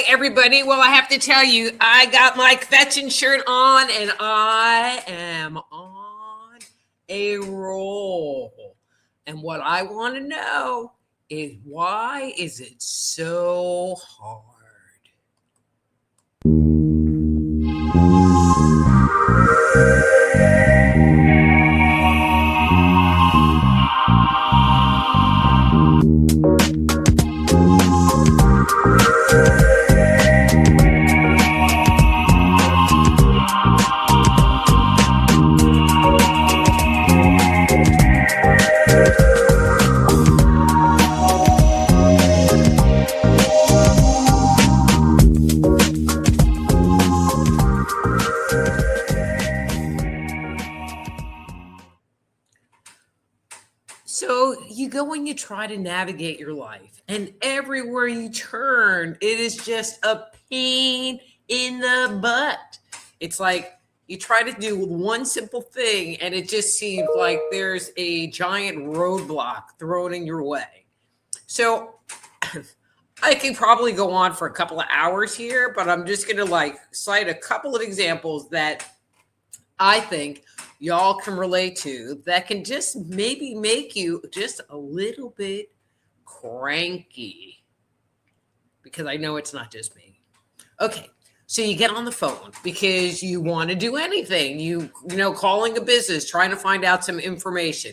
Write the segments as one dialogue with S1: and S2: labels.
S1: right, everybody. Well, I have to tell you, I got my fetching shirt on and I am on a roll. And what I want to know is why is it so hard? So you go and you try to navigate your life, and everywhere you turn, it is just a pain in the butt. It's like you try to do one simple thing, and it just seems like there's a giant roadblock thrown in your way. So I could probably go on for a couple of hours here, but I'm just going to cite a couple of examples that I think y'all can relate to that can just maybe make you just a little bit cranky, because I know it's not just me. Okay, so you get on the phone because you want to do anything. You know, calling a business, trying to find out some information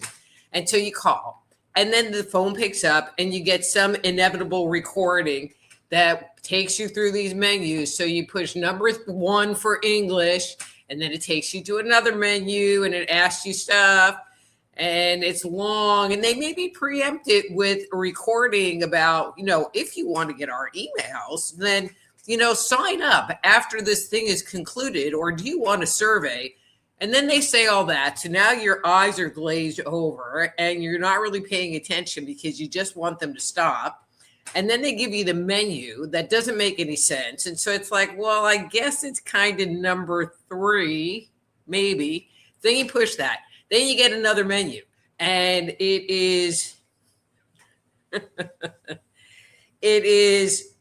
S1: until you call. And then the phone picks up and you get some inevitable recording that takes you through these menus. So you push number 1 for English, and then it takes you to another menu and it asks you stuff, and it's long, and they maybe preempt it with a recording about, if you want to get our emails, then, sign up after this thing is concluded, or do you want a survey? And then they say all that. So now your eyes are glazed over and you're not really paying attention because you just want them to stop. And then they give you the menu that doesn't make any sense. And so it's like, well, I guess it's kind of number 3, maybe. Then you push that. Then you get another menu. And it is, it is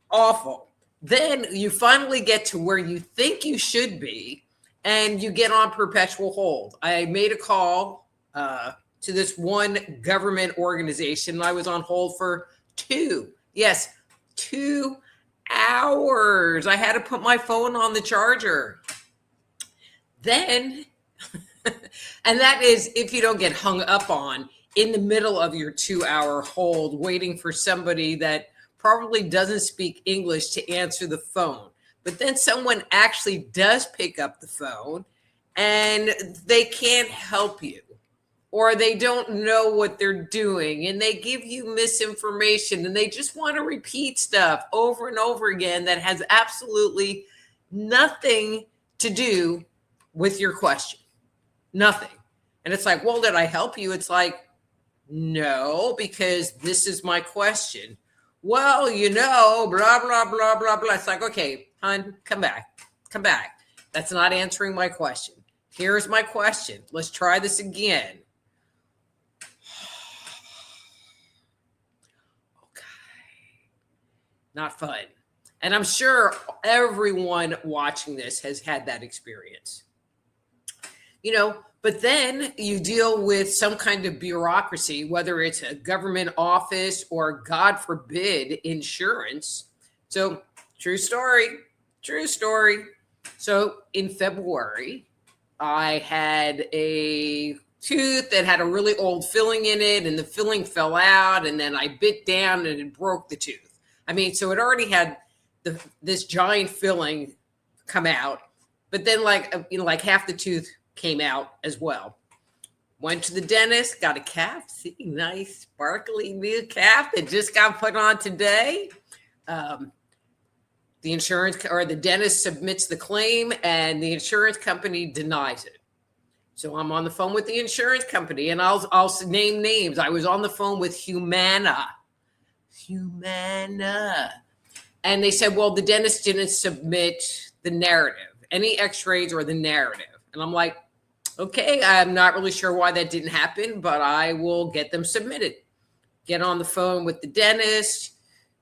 S1: awful. Then you finally get to where you think you should be, and you get on perpetual hold. I made a call to this one government organization, and I was on hold for 2 hours. I had to put my phone on the charger. Then, and that is if you don't get hung up on in the middle of your 2-hour hold, waiting for somebody that probably doesn't speak English to answer the phone. But then someone actually does pick up the phone and they can't help you, or they don't know what they're doing, and they give you misinformation, and they just want to repeat stuff over and over again that has absolutely nothing to do with your question. Nothing. And it's like, well, did I help you? It's like, no, because this is my question. Well, blah, blah, blah, blah, blah. It's like, okay, hon, come back. That's not answering my question. Here's my question. Let's try this again. Not fun. And I'm sure everyone watching this has had that experience. But then you deal with some kind of bureaucracy, whether it's a government office or, God forbid, insurance. So true story. So in February, I had a tooth that had a really old filling in it, and the filling fell out, and then I bit down and it broke the tooth. So it already had this giant filling come out, but then half the tooth came out as well. Went to the dentist, got a cap. See, nice sparkly new cap that just got put on today. The insurance or the dentist submits the claim, and the insurance company denies it. So I'm on the phone with the insurance company, and I'll name names. I was on the phone with Humana. And they said, well, the dentist didn't submit the narrative, any x-rays or the narrative. And I'm like, okay, I'm not really sure why that didn't happen, but I will get them submitted. Get on the phone with the dentist.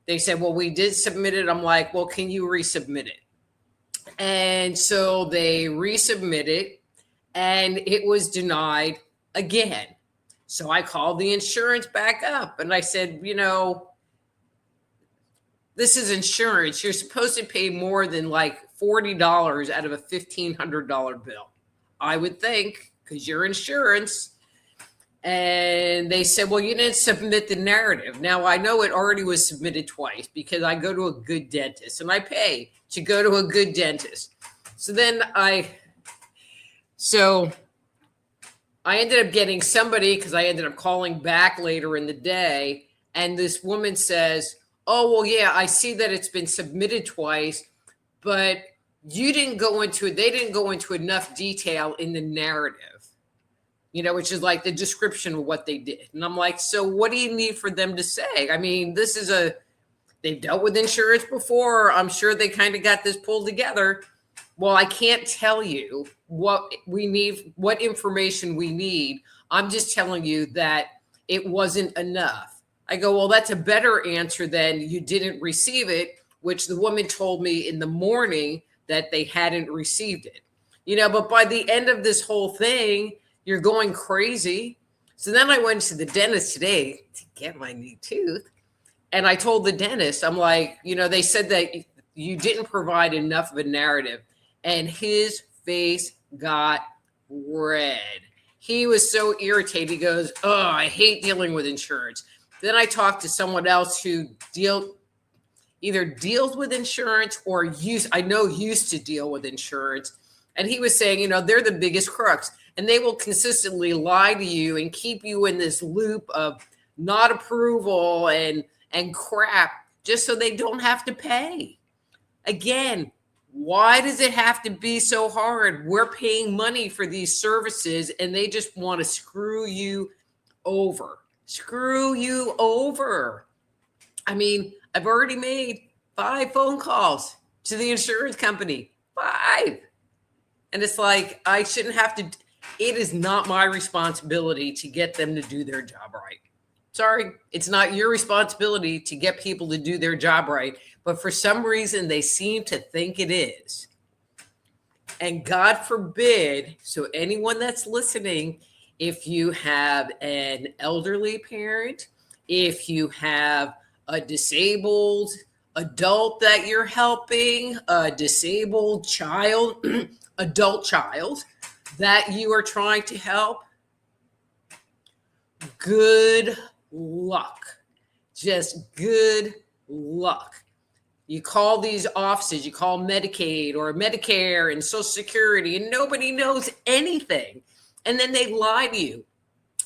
S1: they said, well, we did submit it. I'm like, well, can you resubmit it? And so they resubmitted and it was denied again. So I called the insurance back up and I said, this is insurance. You're supposed to pay more than like $40 out of a $1,500 bill, I would think, because you're insurance. And they said, well, you didn't submit the narrative. Now, I know it already was submitted twice because I go to a good dentist and I pay to go to a good dentist. So then I ended up getting somebody, because I ended up calling back later in the day. And this woman says, oh, well, yeah, I see that it's been submitted twice, but they didn't go into enough detail in the narrative, which is like the description of what they did. And I'm like, so what do you need for them to say? I mean, they've dealt with insurance before. I'm sure they kind of got this pulled together. Well, I can't tell you what we need, what information we need. I'm just telling you that it wasn't enough. I go, well, that's a better answer than you didn't receive it, which the woman told me in the morning that they hadn't received it. But by the end of this whole thing, you're going crazy. So then I went to the dentist today to get my new tooth. And I told the dentist, I'm like, they said that you didn't provide enough of a narrative. And his face got red. He was so irritated. He goes, oh, I hate dealing with insurance. Then I talked to someone else who either deals with insurance or used to deal with insurance. And he was saying, they're the biggest crooks and they will consistently lie to you and keep you in this loop of not approval and crap just so they don't have to pay. Again, why does it have to be so hard? We're paying money for these services and they just want to screw you over. Screw you over. I mean, I've already made 5 phone calls to the insurance company. 5. And it's like, I shouldn't have to. It is not my responsibility to get them to do their job right. Sorry, it's not your responsibility to get people to do their job right. But for some reason, they seem to think it is. And God forbid, so anyone that's listening, if you have an elderly parent, if you have a disabled adult that you're helping, a disabled child, adult child that you are trying to help, good luck. Just good luck. You call these offices, you call Medicaid or Medicare and Social Security, and nobody knows anything. And then they lie to you.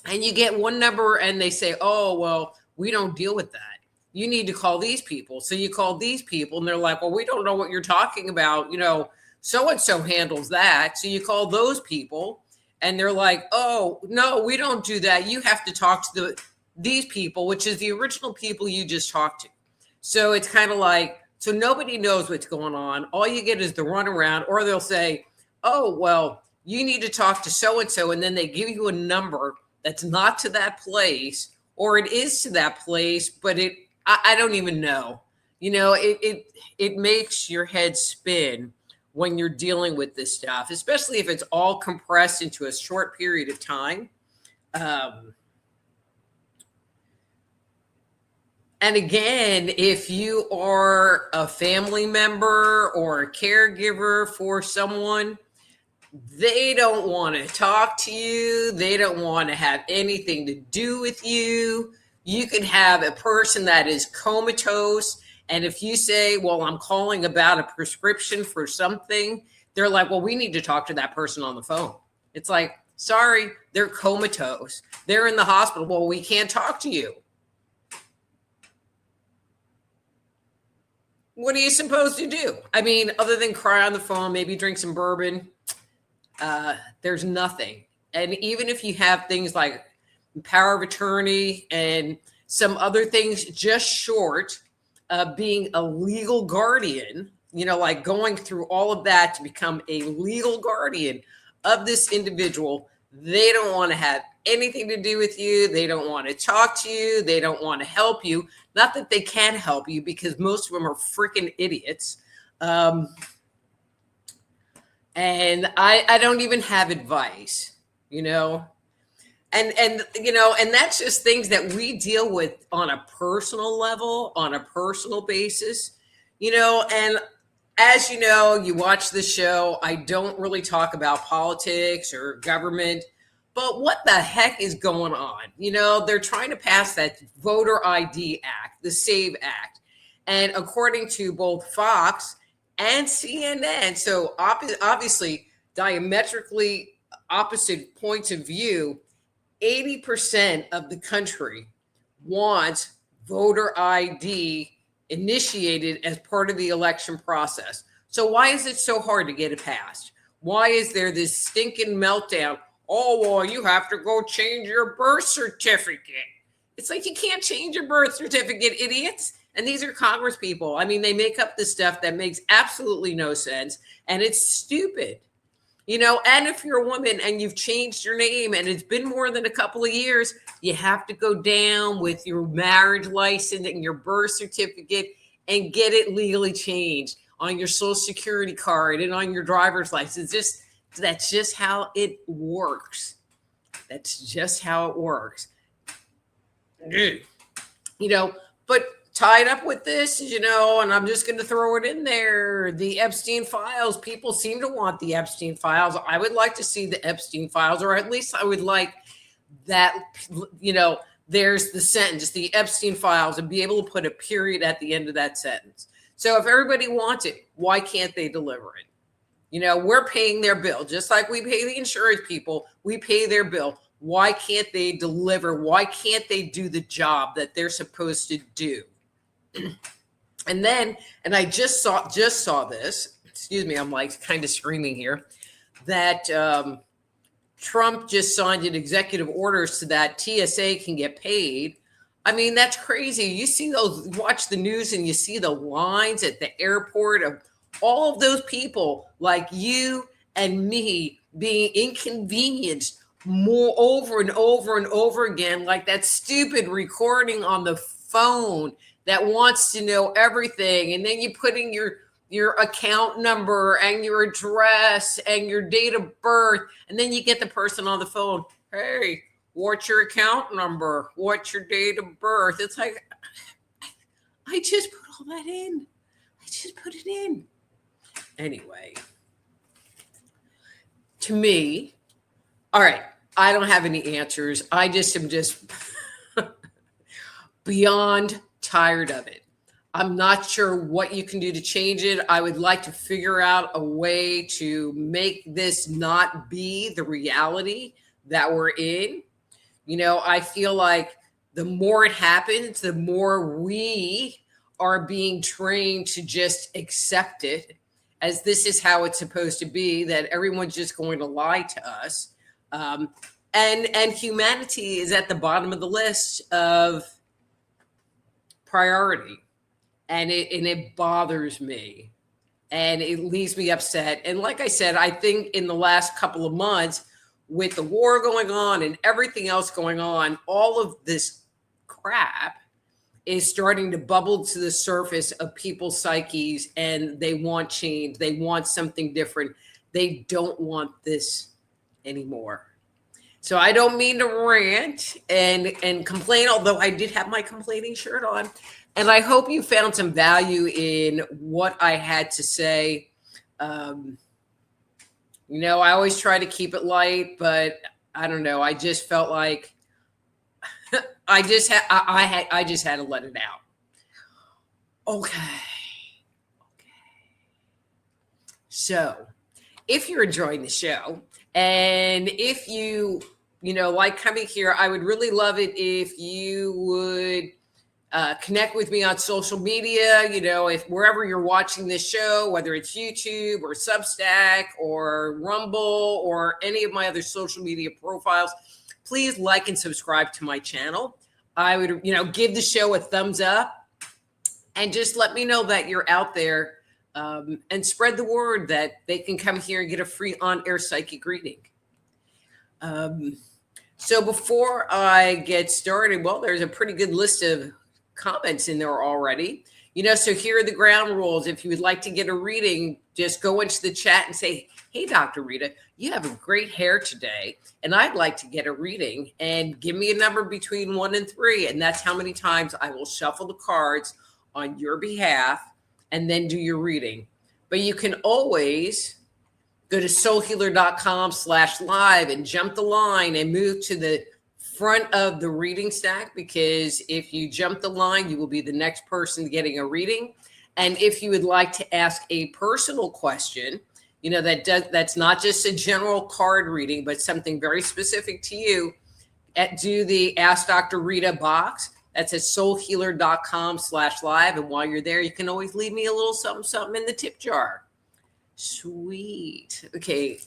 S1: And you get one number and they say, oh, well, we don't deal with that. You need to call these people. So you call these people and they're like, well, we don't know what you're talking about. So-and-so handles that. So you call those people and they're like, oh, no, we don't do that. You have to talk to these people, which is the original people you just talked to. So it's kind of like, so nobody knows what's going on. All you get is the runaround, or they'll say, oh, well, you need to talk to so-and-so. And then they give you a number that's not to that place, or it is to that place, but I don't even know. It makes your head spin when you're dealing with this stuff, especially if it's all compressed into a short period of time. And again, if you are a family member or a caregiver for someone, they don't want to talk to you. They don't want to have anything to do with you. You can have a person that is comatose. And if you say, well, I'm calling about a prescription for something, they're like, well, we need to talk to that person on the phone. It's like, sorry, they're comatose. They're in the hospital. Well, we can't talk to you. What are you supposed to do? I mean, other than cry on the phone, maybe drink some bourbon, there's nothing. And even if you have things like power of attorney and some other things just short of being a legal guardian, like going through all of that to become a legal guardian of this individual, They don't want to have anything to do with you. They don't want to talk to you. They don't want to help you. Not that they can help you, because most of them are freaking idiots. And I don't even have advice, you know. And that's just things that we deal with on a personal level, on a personal basis, and as you know, you watch the show, I don't really talk about politics or government, but what the heck is going on? They're trying to pass that Voter ID Act, the SAVE Act. And according to both Fox and CNN, so obviously diametrically opposite points of view, 80% of the country wants voter ID initiated as part of the election process. So why is it so hard to get it passed? Why is there this stinking meltdown? Oh, well, you have to go change your birth certificate. It's like, you can't change your birth certificate, idiots. And these are Congress people. I mean, they make up this stuff that makes absolutely no sense, and it's stupid. And if you're a woman and you've changed your name and it's been more than a couple of years, you have to go down with your marriage license and your birth certificate and get it legally changed on your social security card and on your driver's license. That's just how it works. That's just how it works. But tied up with this, and I'm just going to throw it in there, the Epstein files. People seem to want the Epstein files. I would like to see the Epstein files, or at least I would like that, there's the sentence, the Epstein files, and be able to put a period at the end of that sentence. So if everybody wants it, why can't they deliver it? We're paying their bill, just like we pay the insurance people, we pay their bill. Why can't they deliver? Why can't they do the job that they're supposed to do? And I just saw this, excuse me, I'm like kind of screaming here, that Trump just signed an executive order so that TSA can get paid. I mean, that's crazy. You see watch the news and you see the lines at the airport of all of those people like you and me being inconvenienced more over and over and over again, like that stupid recording on the phone that wants to know everything. And then you put in your account number and your address and your date of birth. And then you get the person on the phone. Hey, what's your account number? What's your date of birth? It's like, I just put all that in. I just put it in. Anyway, to me, all right, I don't have any answers. I just am beyond tired of it. I'm not sure what you can do to change it. I would like to figure out a way to make this not be the reality that we're in. I feel like the more it happens, the more we are being trained to just accept it as this is how it's supposed to be, that everyone's just going to lie to us. And humanity is at the bottom of the list of priority. And it bothers me, and it leaves me upset. And like I said, I think in the last couple of months, with the war going on and everything else going on, all of this crap is starting to bubble to the surface of people's psyches, and they want change. They want something different. They don't want this anymore. So I don't mean to rant and complain, although I did have my complaining shirt on. And I hope you found some value in what I had to say. I always try to keep it light, but I don't know. I just felt like I just had to let it out. Okay. So if you're enjoying the show, and if you like coming here, I would really love it if you would connect with me on social media, if wherever you're watching this show, whether it's YouTube or Substack or Rumble or any of my other social media profiles, please like and subscribe to my channel. I would, give the show a thumbs up and just let me know that you're out there, and spread the word that they can come here and get a free on-air psychic reading. So before I get started, well, there's a pretty good list of comments in there already. So here are the ground rules. If you would like to get a reading, just go into the chat and say, hey, Dr. Rita, you have a great hair today, and I'd like to get a reading, and give me a number between 1 and 3. And that's how many times I will shuffle the cards on your behalf and then do your reading. But you can always go to soulhealer.com/live and jump the line and move to the front of the reading stack, because if you jump the line, you will be the next person getting a reading. And if you would like to ask a personal question, that's not just a general card reading, but something very specific to you, do the Ask Dr. Rita box. That's at soulhealer.com/live. And while you're there, you can always leave me a little something in the tip jar. Sweet. Okay.